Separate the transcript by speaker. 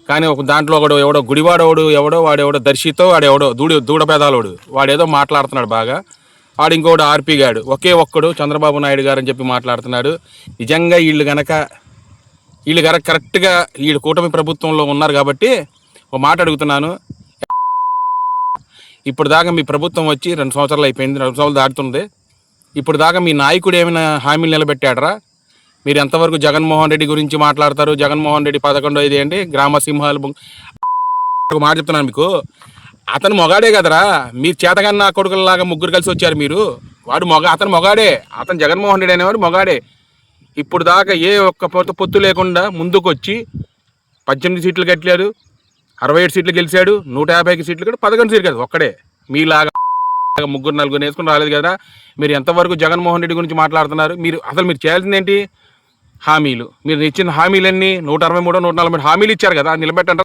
Speaker 1: కానీ ఒక దాంట్లో ఒకడు ఎవడో గుడివాడోడు వాడెవడో దర్శితో వాడెవడో దూడపేదాలోడు వాడేదో మాట్లాడుతున్నాడు బాగా. వాడు ఇంకోటి ఆర్పీ గాడు ఒకే ఒక్కడు చంద్రబాబు నాయుడు గారు అని చెప్పి మాట్లాడుతున్నాడు. నిజంగా వీళ్ళు గనక కరెక్ట్గా వీళ్ళు కూటమి ప్రభుత్వంలో ఉన్నారు కాబట్టి ఒక మాట అడుగుతున్నాను. ఇప్పుడు దాకా మీ ప్రభుత్వం వచ్చి 2 సంవత్సరాలు అయిపోయింది, 2 సంవత్సరాలు దాటుతుంది. ఇప్పుడు దాకా మీ నాయకుడు ఏమైనా హామీలు నిలబెట్టాడరా? మీరు ఎంతవరకు జగన్మోహన్ రెడ్డి గురించి మాట్లాడతారు? జగన్మోహన్ రెడ్డి 11 ఏంటి గ్రామ సింహాలు. ఒక మాట చెప్తున్నాను మీకు, అతను మొగాడే కదరా. మీరు చేతగాన్న కొడుకులలాగా ముగ్గురు కలిసి వచ్చారు మీరు. అతను మొగాడే, అతను జగన్మోహన్ రెడ్డి అనేవాడు మొగాడే. ఇప్పుడు దాకా ఏ ఒక్క పొత్తు లేకుండా ముందుకు వచ్చి 18 సీట్లు కట్టాడు, 67 సీట్లు గెలిచాడు, 150 సీట్లు కూడా 11 సీట్లు కాదు ఒక్కడే. మీలాగా 3-4 వేసుకుని రాలేదు కదా. మీరు ఎంతవరకు జగన్మోహన్ రెడ్డి గురించి మాట్లాడుతున్నారు? మీరు చేయాల్సింది ఏంటి? హామీలు. మీరు ఇచ్చిన హామీలన్నీ 163, 140 హామీలు ఇచ్చారు కదా, నిలబెట్టండి.